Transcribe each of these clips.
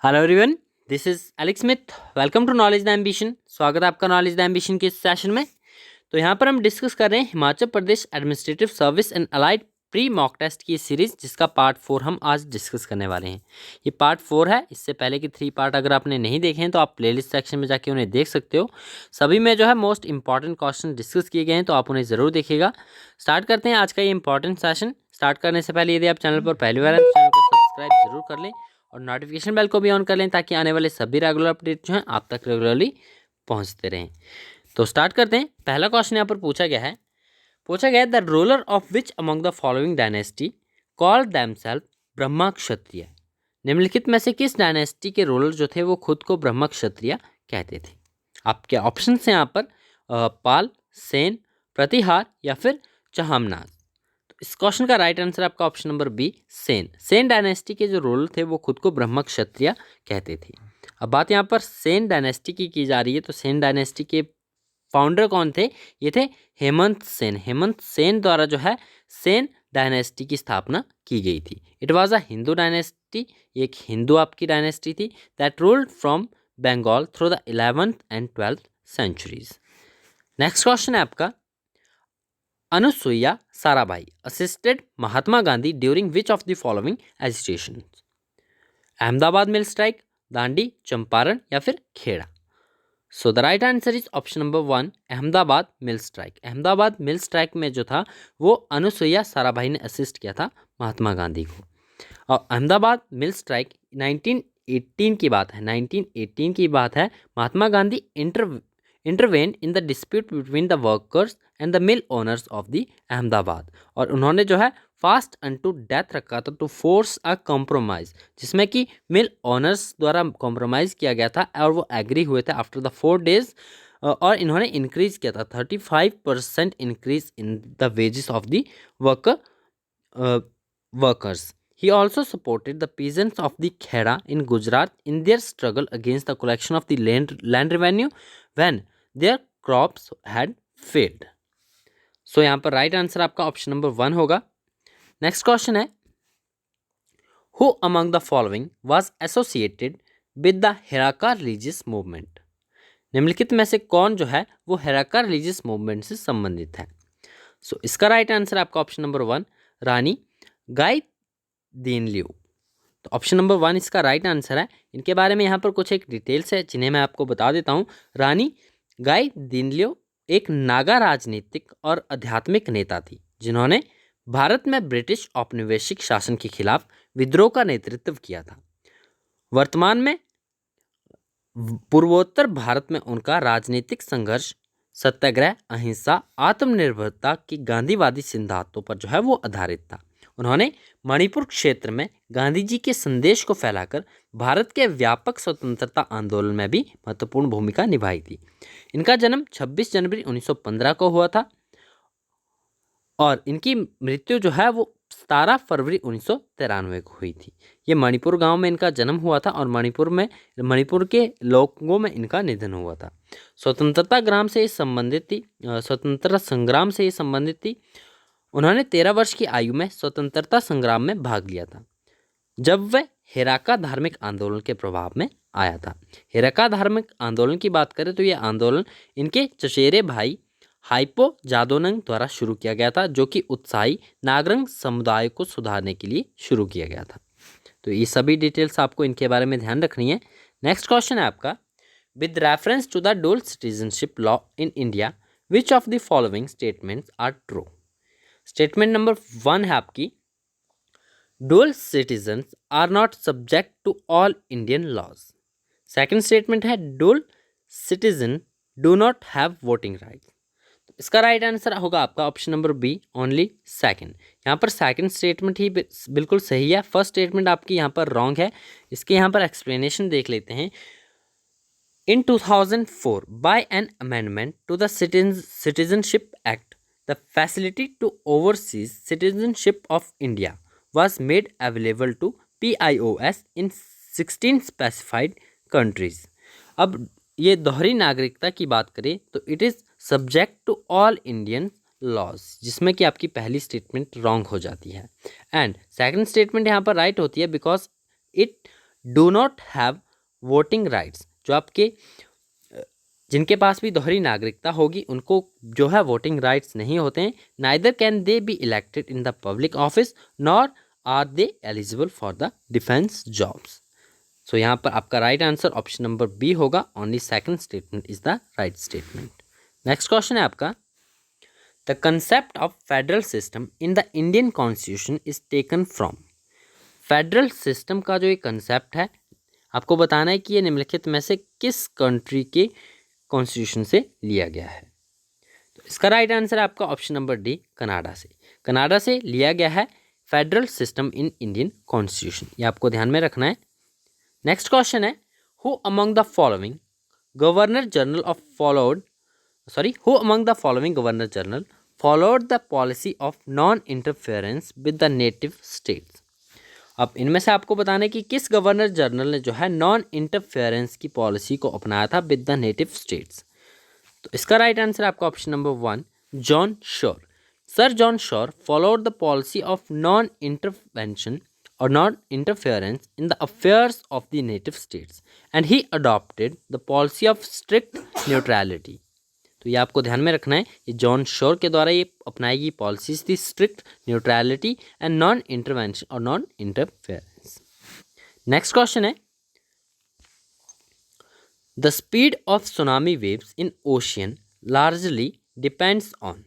Hello everyone, this is Alex Smith. Welcome to knowledge the ambition. स्वागत है आपका knowledge the ambition के इस सेशन में। तो यहाँ पर हम डिस्कस कर रहे हैं Himachal Pradesh administrative service and allied pre mock test की सीरीज, जिसका पार्ट 4 हम आज डिस्कस करने वाले हैं। ये पार्ट 4 है। इससे पहले के 3 पार्ट अगर आपने नहीं देखे हैं तो आप प्लेलिस्ट सेक्शन में जाके उन्हें देख सकते हो। सभी में जो है मोस्ट इंपॉर्टेंट क्वेश्चन डिस्कस किए गए हैं, तो आप उन्हें ज़रूर देखिएगा। स्टार्ट करते हैं आज का ये इंपॉर्टेंट सेशन। स्टार्ट करने से पहले यदि आप चैनल पर पहली बार हैं तो चैनल को सब्सक्राइब जरूर कर लें और नोटिफिकेशन बेल को भी ऑन कर लें, ताकि आने वाले सभी रेगुलर अपडेट जो हैं आप तक रेगुलरली पहुंचते रहें। तो स्टार्ट करते हैं। पहला क्वेश्चन यहाँ पर पूछा गया the ruler of which among the following dynasty call themselves Brahma Kshatriya. निम्नलिखित में से किस डायनेस्टी के रूलर जो थे वो खुद को ब्रह्मा क्षत्रिय कहते थे? आपके ऑप्शन हैं यहाँ पर पाल, सेन, प्रतिहार या फिर चहामनाज। इस क्वेश्चन का राइट आंसर आपका option number B, Sen. Sen dynasty के जो रूलर थे वो खुद को ब्रह्म क्षत्रिय कहते थे। अब बात यहाँ पर सेन डायनेस्टी की जा रही है, तो सेन डायनेस्टी के फाउंडर कौन थे? ये थे हेमंत सेन। हेमंत सेन द्वारा जो है सेन डायनेस्टी की स्थापना की गई थी। It was a Hindu dynasty. एक हिंदू आपकी डायनेस्टी थी that ruled from Bengal through the 11th and 12th centuries. Next question है आपका, Anasuya Sarabhai assisted Mahatma Gandhi during which of the following agitation? Ahmedabad mill strike, Dandi, Champaran या फिर Kheda. So the right answer is option number 1, Ahmedabad mill strike. Ahmedabad mill strike में जो था वो अनुसुईया साराभाई ने assist किया था महात्मा गांधी को। और अहमदाबाद मिल स्ट्राइक 1918 की बात है। 1918 की बात है। Mahatma Gandhi intervene in the dispute between the workers and the mill owners of the Ahmedabad. और उन्होंने जो है फास्ट अनटू डेथ रखा था टू फोर्स अ कॉम्प्रोमाइज, जिसमें कि मिल ओनर्स द्वारा कॉम्प्रोमाइज़ किया गया था और वो एग्री हुए थे आफ्टर द 4 days। और इन्होंने इंक्रीज किया था 35% increase in the wages of the workers. He also supported the peasants of the Kheda in Gujarat in their struggle against the collection of the land revenue when their crops had failed. So यहाँ पर right answer आपका option number 1 होगा। Next question है, who among the following was associated with the Heraka religious movement? निम्नलिखित में से कौन जो है वो हेराका रिलीजियस मूवमेंट से संबंधित है? सो इसका राइट आंसर आपका ऑप्शन नंबर 1, रानी गाई दीनलियो। तो ऑप्शन नंबर 1 इसका राइट आंसर है। इनके बारे में यहाँ पर कुछ एक डिटेल्स है जिन्हें मैं आपको बता देता हूँ। रानी गाई दीनलियो एक नागा राजनीतिक और आध्यात्मिक नेता थी, जिन्होंने भारत में ब्रिटिश औपनिवेशिक शासन के खिलाफ विद्रोह का नेतृत्व किया था। वर्तमान में पूर्वोत्तर भारत में उनका राजनीतिक संघर्ष सत्याग्रह, अहिंसा, आत्मनिर्भरता की गांधीवादी सिद्धांतों पर जो है वो आधारित था। उन्होंने मणिपुर क्षेत्र में गांधी जी के संदेश को फैलाकर भारत के व्यापक स्वतंत्रता आंदोलन में भी महत्वपूर्ण भूमिका निभाई थी। इनका जन्म 26 जनवरी 1915 को हुआ था और इनकी मृत्यु जो है वो 17 फरवरी 1993 को हुई थी। ये मणिपुर गांव में इनका जन्म हुआ था और मणिपुर के लोगों में इनका निधन हुआ था। स्वतंत्रता संग्राम से ये संबंधित थी। उन्होंने 13 वर्ष की आयु में स्वतंत्रता संग्राम में भाग लिया था, जब वह हेराका धार्मिक आंदोलन के प्रभाव में आया था। हेराका धार्मिक आंदोलन की बात करें तो यह आंदोलन इनके चचेरे भाई हाइपो जादोनंग द्वारा शुरू किया गया था, जो कि उत्साही नागरंग समुदाय को सुधारने के लिए शुरू किया गया था। तो ये सभी डिटेल्स आपको इनके बारे में ध्यान रखनी है। नेक्स्ट क्वेश्चन है आपका, with reference to the dual citizenship law in India which of the following statements are true? Statement number 1 है आपकी, dual citizens are not subject to all Indian laws. Second statement है, dual citizen do not have voting rights. इसका right answer होगा आपका option number B, only second. यहाँ पर second statement ही बिल्कुल सही है। फर्स्ट स्टेटमेंट आपकी यहाँ पर रॉन्ग है। इसके यहाँ पर एक्सप्लेनेशन देख लेते हैं। In 2004 by an amendment to the citizenship act, the facility to overseas citizenship of India was made available to PIOS in 16 specified countries। अब ये दोहरी नागरिकता की बात करें तो it is subject to all Indian laws, जिसमें कि आपकी पहली स्टेटमेंट रॉन्ग हो जाती है एंड सेकंड स्टेटमेंट यहाँ पर राइट होती है because it do not have voting rights, जो आपके जिनके पास भी दोहरी नागरिकता होगी उनको जो है वोटिंग राइट्स नहीं होते हैं। Neither can they be elected in the public office nor are they eligible for the defence jobs. So यहाँ पर आपका right answer option number B होगा। Only second statement is the right statement. Next question है आपका, the concept of federal system in the Indian constitution is taken from. Federal system का जो ये concept है आपको बताना है कि ये निम्नलिखित में से किस कंट्री के कॉन्स्टिट्यूशन से लिया गया है। तो इसका राइट आंसर है आपका ऑप्शन नंबर डी, कनाडा से। कनाडा से लिया गया है federal system in Indian constitution, ये आपको ध्यान में रखना है। नेक्स्ट क्वेश्चन है, who among the following governor general of who among the following governor general followed the policy of non interference with the native states. अब इनमें से आपको बताना है कि किस गवर्नर जनरल ने जो है नॉन इंटरफेरेंस की पॉलिसी को अपनाया था विद द नेटिव स्टेट्स। तो इसका राइट आंसर आपका option number 1, John Shore. Sir John Shore followed the policy of non intervention और non interference in the affairs of the native states and he adopted the policy of strict neutrality. तो ये आपको ध्यान में रखना है, ये जॉन शोर के द्वारा ये अपनाई गई पॉलिसीज थी strict neutrality and non intervention और नॉन इंटरफेरेंस। नेक्स्ट क्वेश्चन है, the speed of tsunami waves in ocean largely depends on.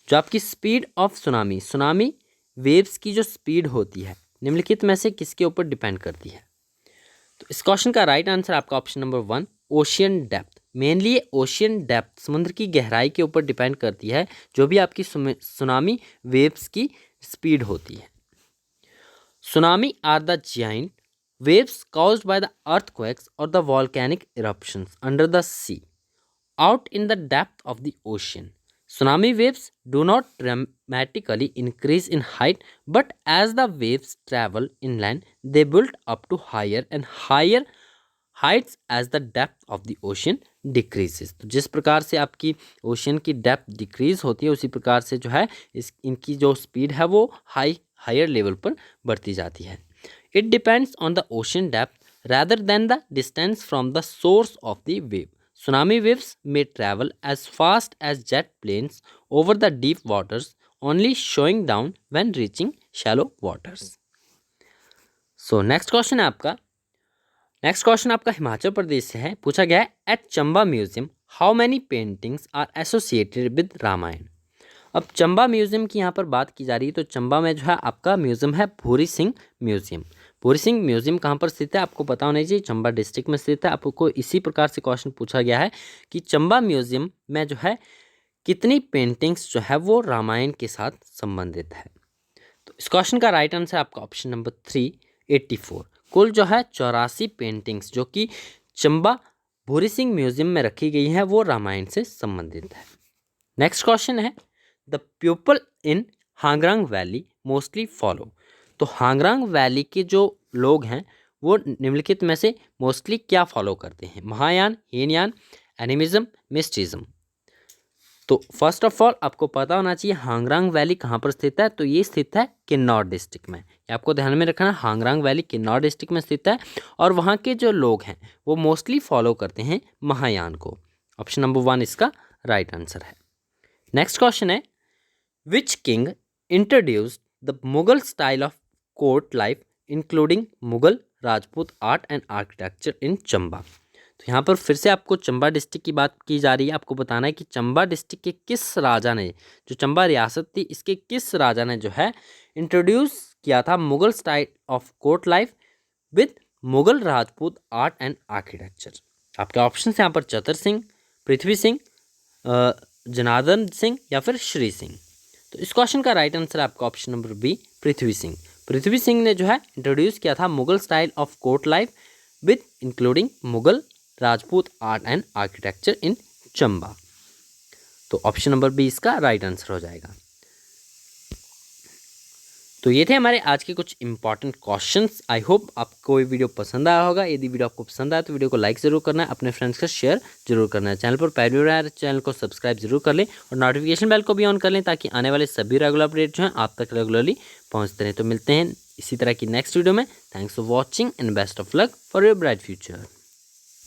जो आपकी स्पीड ऑफ सुनामी वेव्स की जो स्पीड होती है निम्नलिखित में से किसके ऊपर डिपेंड करती है। तो इस क्वेश्चन का राइट आंसर आपका option number 1, ocean depth. Mainly ये ओशियन डेप्थ समुद्र की गहराई के ऊपर डिपेंड करती है जो भी आपकी सुनामी वेव्स की स्पीड होती है। Tsunami are the giant waves caused by the earthquakes or the volcanic eruptions under the sea out in the depth of the ocean. Tsunami waves do not dramatically increase in height, but as the waves travel inland, they build up to higher and higher heights as the depth of the ocean decreases. तो जिस प्रकार से आपकी ocean की depth decrease होती है उसी प्रकार से जो है इनकी जो स्पीड है वो हायर लेवल पर बढ़ती जाती है। It depends on the ocean depth rather than the distance from the source of the wave. Tsunami waves may travel as fast as jet planes over the deep waters, only slowing down when reaching shallow waters. So next question है आपका, next question आपका हिमाचल प्रदेश से है। पूछा गया है, at Chamba museum how many paintings are associated with Ramayana. अब Chamba museum की यहाँ पर बात की जा रही है, तो चंबा में जो है आपका म्यूजियम है भूरी सिंह म्यूजियम। भूरी सिंह म्यूजियम कहाँ पर स्थित है आपको पता होना चाहिए, चंबा डिस्ट्रिक्ट में स्थित है। आपको इसी प्रकार से क्वेश्चन पूछा गया है कि चंबा म्यूजियम में जो है कितनी पेंटिंग्स जो है वो रामायण के साथ संबंधित है। तो इस क्वेश्चन का राइट आंसर आपका ऑप्शन नंबर 3, 84। कुल जो है 84 पेंटिंग्स जो कि चंबा भूरी सिंह म्यूजियम में रखी गई हैं वो रामायण से संबंधित है। नेक्स्ट क्वेश्चन है, the people in Hangrang valley mostly follow. तो हांगरांग वैली के जो लोग हैं वो निम्नलिखित में से मोस्टली क्या फॉलो करते हैं, महायान, हीनयान, एनिमिज्म, मिस्टिज्म। तो फर्स्ट ऑफ ऑल आपको पता होना चाहिए हांगरांग वैली कहाँ पर स्थित है, तो ये स्थित है किन्नौर डिस्ट्रिक्ट में। ये आपको ध्यान में रखना, हांगरांग वैली किन्नौर डिस्ट्रिक्ट में स्थित है और वहाँ के जो लोग हैं वो मोस्टली फॉलो करते हैं महायान को। ऑप्शन नंबर 1 इसका राइट आंसर है। नेक्स्ट क्वेश्चन है, which king introduced the Mughal style of court life including Mughal Rajput art and architecture इन चंबा। तो यहाँ पर फिर से आपको चंबा डिस्ट्रिक्ट की बात की जा रही है। आपको बताना है कि चंबा डिस्ट्रिक्ट के किस राजा ने, जो चंबा रियासत थी इसके किस राजा ने जो है इंट्रोड्यूस किया था Mughal style of court life with Mughal Rajput art and architecture. आपके ऑप्शन यहाँ पर चतर सिंह, पृथ्वी सिंह, जनार्दन सिंह या फिर श्री सिंह। तो इस क्वेश्चन का राइट आंसर आपका option number B, Prithvi Singh. Prithvi Singh ने जो है इंट्रोड्यूस किया था Mughal style of court life with including Mughal Rajput art and architecture इन चंबा। तो ऑप्शन नंबर बी इसका राइट आंसर हो जाएगा। तो ये थे हमारे आज के कुछ इंपॉर्टेंट क्वेश्चंस। आई होप आपको ये वीडियो पसंद आया होगा। यदि वीडियो आपको पसंद आया तो वीडियो को लाइक ज़रूर करना है, अपने फ्रेंड्स का शेयर जरूर करना है। चैनल पर पहली बार आया है चैनल को सब्सक्राइब जरूर कर लें और नोटिफिकेशन बेल को भी ऑन कर लें ताकि आने वाले सभी रेगुलर अपडेट जो हैं आप तक रेगुलरली पहुँचते रहें। तो मिलते हैं इसी तरह की नेक्स्ट वीडियो में। Thanks for watching and best of luck for your bright future.